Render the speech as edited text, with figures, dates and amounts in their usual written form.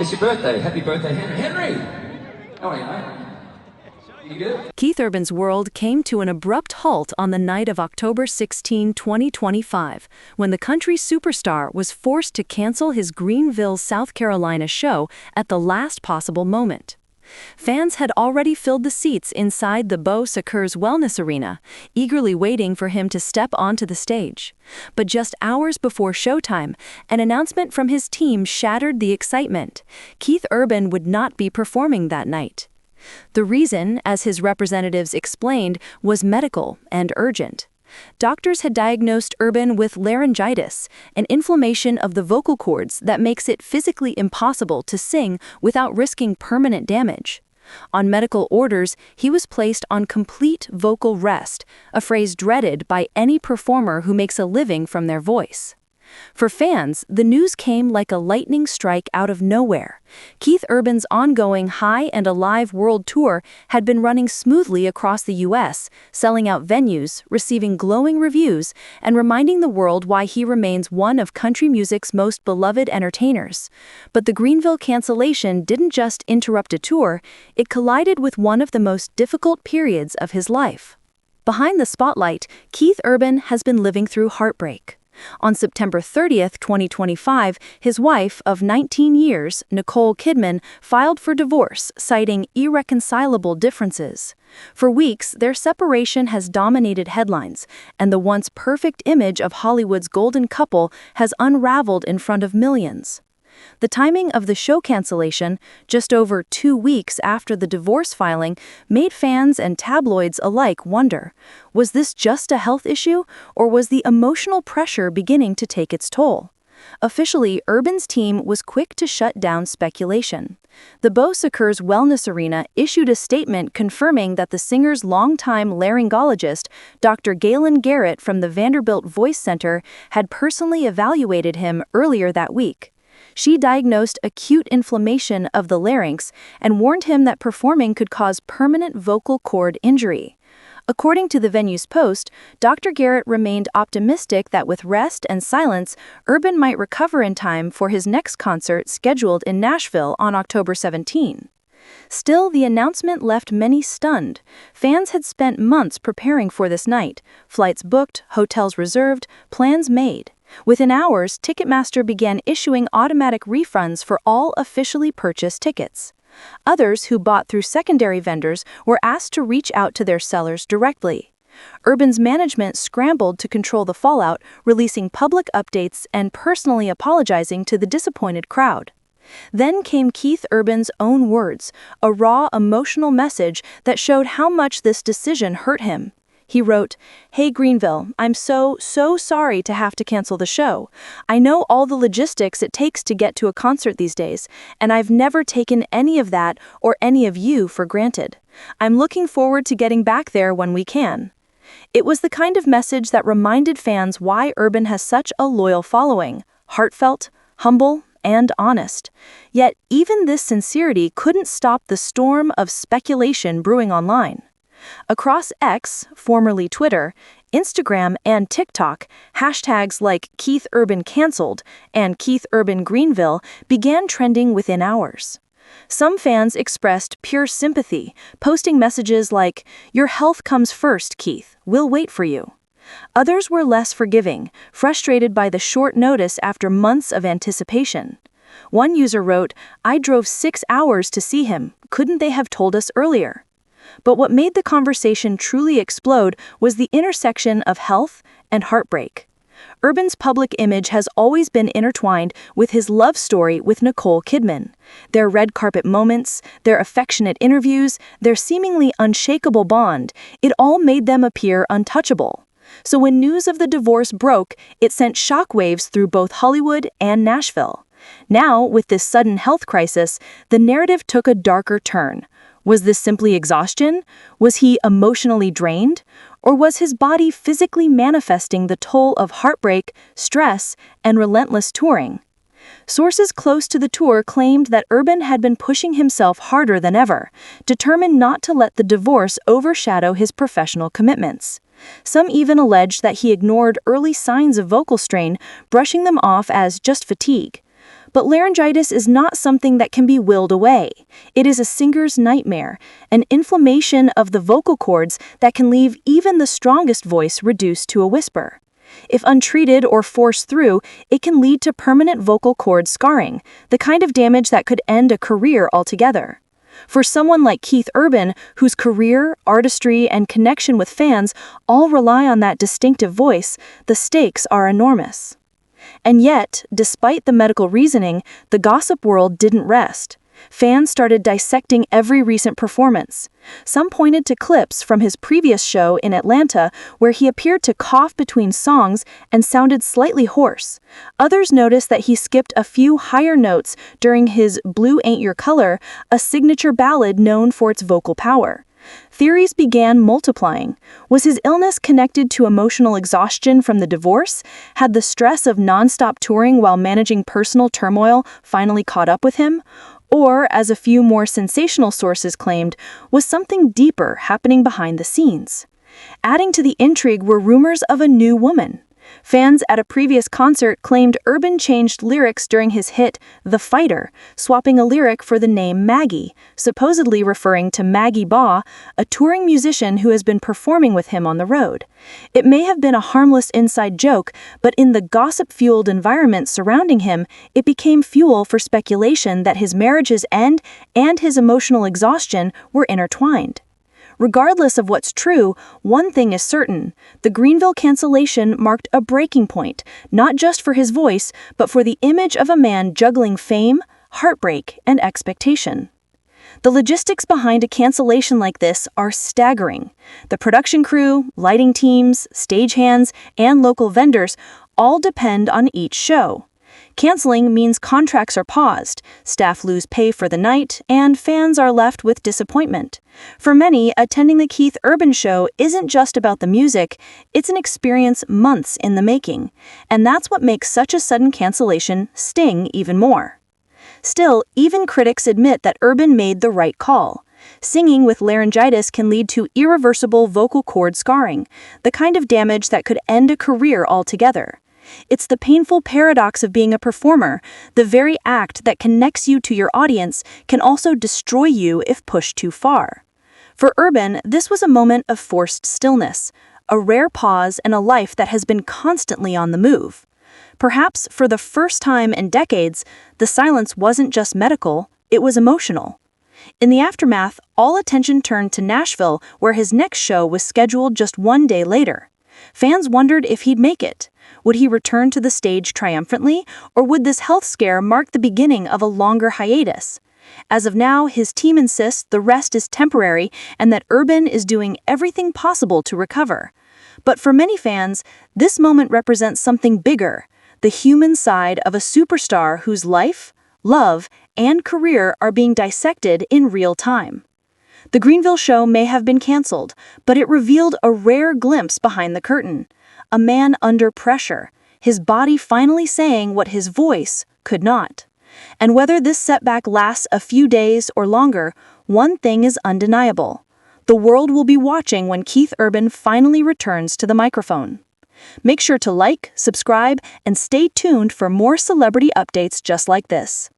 It's your birthday. Happy birthday, Henry. Henry! How are you, mate? You good? Keith Urban's world came to an abrupt halt on the night of October 16, 2025, when the country superstar was forced to cancel his Greenville, South Carolina show at the last possible moment. Fans had already filled the seats inside the Beau Secours Wellness Arena, eagerly waiting for him to step onto the stage. But just hours before showtime, an announcement from his team shattered the excitement. Keith Urban would not be performing that night. The reason, as his representatives explained, was medical and urgent. Doctors had diagnosed Urban with laryngitis, an inflammation of the vocal cords that makes it physically impossible to sing without risking permanent damage. On medical orders, he was placed on complete vocal rest, a phrase dreaded by any performer who makes a living from their voice. For fans, the news came like a lightning strike out of nowhere. Keith Urban's ongoing High and Alive world tour had been running smoothly across the U.S., selling out venues, receiving glowing reviews, and reminding the world why he remains one of country music's most beloved entertainers. But the Greenville cancellation didn't just interrupt a tour, it collided with one of the most difficult periods of his life. Behind the spotlight, Keith Urban has been living through heartbreak. On September 30th, 2025, his wife of 19 years, Nicole Kidman, filed for divorce, citing irreconcilable differences. For weeks, their separation has dominated headlines, and the once perfect image of Hollywood's golden couple has unraveled in front of millions. The timing of the show cancellation, just over 2 weeks after the divorce filing, made fans and tabloids alike wonder, was this just a health issue, or was the emotional pressure beginning to take its toll? Officially, Urban's team was quick to shut down speculation. The Beau Secours Wellness Arena issued a statement confirming that the singer's longtime laryngologist, Dr. Galen Garrett from the Vanderbilt Voice Center, had personally evaluated him earlier that week. She diagnosed acute inflammation of the larynx and warned him that performing could cause permanent vocal cord injury. According to the venue's post, Dr. Garrett remained optimistic that with rest and silence, Urban might recover in time for his next concert scheduled in Nashville on October 17. Still, the announcement left many stunned. Fans had spent months preparing for this night, flights booked, hotels reserved, plans made. Within hours, Ticketmaster began issuing automatic refunds for all officially purchased tickets. Others who bought through secondary vendors were asked to reach out to their sellers directly. Urban's management scrambled to control the fallout, releasing public updates and personally apologizing to the disappointed crowd. Then came Keith Urban's own words, a raw, emotional message that showed how much this decision hurt him. He wrote, "Hey Greenville, I'm so sorry to have to cancel the show. I know all the logistics it takes to get to a concert these days, and I've never taken any of that or any of you for granted. I'm looking forward to getting back there when we can." It was the kind of message that reminded fans why Urban has such a loyal following, heartfelt, humble, and honest. Yet even this sincerity couldn't stop the storm of speculation brewing online. Across X, formerly Twitter, Instagram, and TikTok, hashtags like Keith Urban Cancelled and Keith Urban Greenville began trending within hours. Some fans expressed pure sympathy, posting messages like, "Your health comes first, Keith. We'll wait for you." Others were less forgiving, frustrated by the short notice after months of anticipation. One user wrote, "I drove 6 hours to see him. Couldn't they have told us earlier?" But what made the conversation truly explode was the intersection of health and heartbreak. Urban's public image has always been intertwined with his love story with Nicole Kidman. Their red carpet moments, their affectionate interviews, their seemingly unshakable bond, it all made them appear untouchable. So when news of the divorce broke, it sent shockwaves through both Hollywood and Nashville. Now, with this sudden health crisis, the narrative took a darker turn. Was this simply exhaustion? Was he emotionally drained? Or was his body physically manifesting the toll of heartbreak, stress, and relentless touring? Sources close to the tour claimed that Urban had been pushing himself harder than ever, determined not to let the divorce overshadow his professional commitments. Some even alleged that he ignored early signs of vocal strain, brushing them off as just fatigue. But laryngitis is not something that can be willed away. It is a singer's nightmare, an inflammation of the vocal cords that can leave even the strongest voice reduced to a whisper. If untreated or forced through, it can lead to permanent vocal cord scarring, the kind of damage that could end a career altogether. For someone like Keith Urban, whose career, artistry, and connection with fans all rely on that distinctive voice, the stakes are enormous. And yet, despite the medical reasoning, the gossip world didn't rest. Fans started dissecting every recent performance. Some pointed to clips from his previous show in Atlanta where he appeared to cough between songs and sounded slightly hoarse. Others noticed that he skipped a few higher notes during his Blue Ain't Your Color, a signature ballad known for its vocal power. Theories began multiplying. Was his illness connected to emotional exhaustion from the divorce? Had the stress of nonstop touring while managing personal turmoil finally caught up with him? Or, as a few more sensational sources claimed, was something deeper happening behind the scenes? Adding to the intrigue were rumors of a new woman. Fans at a previous concert claimed Urban changed lyrics during his hit The Fighter, swapping a lyric for the name Maggie, supposedly referring to Maggie Baugh, a touring musician who has been performing with him on the road. It may have been a harmless inside joke, but in the gossip-fueled environment surrounding him, it became fuel for speculation that his marriage's end and his emotional exhaustion were intertwined. Regardless of what's true, one thing is certain: the Greenville cancellation marked a breaking point, not just for his voice, but for the image of a man juggling fame, heartbreak, and expectation. The logistics behind a cancellation like this are staggering. The production crew, lighting teams, stagehands, and local vendors all depend on each show. Canceling means contracts are paused, staff lose pay for the night, and fans are left with disappointment. For many, attending the Keith Urban show isn't just about the music, it's an experience months in the making. And that's what makes such a sudden cancellation sting even more. Still, even critics admit that Urban made the right call. Singing with laryngitis can lead to irreversible vocal cord scarring, the kind of damage that could end a career altogether. It's the painful paradox of being a performer. The very act that connects you to your audience can also destroy you if pushed too far. For Urban, this was a moment of forced stillness, a rare pause in a life that has been constantly on the move. Perhaps for the first time in decades, the silence wasn't just medical, it was emotional. In the aftermath, all attention turned to Nashville, where his next show was scheduled just one day later. Fans wondered if he'd make it. Would he return to the stage triumphantly, or would this health scare mark the beginning of a longer hiatus? As of now, his team insists the rest is temporary and that Urban is doing everything possible to recover. But for many fans, this moment represents something bigger, the human side of a superstar whose life, love, and career are being dissected in real time. The Greenville show may have been canceled, but it revealed a rare glimpse behind the curtain. A man under pressure, his body finally saying what his voice could not. And whether this setback lasts a few days or longer, one thing is undeniable: the world will be watching when Keith Urban finally returns to the microphone. Make sure to like, subscribe, and stay tuned for more celebrity updates just like this.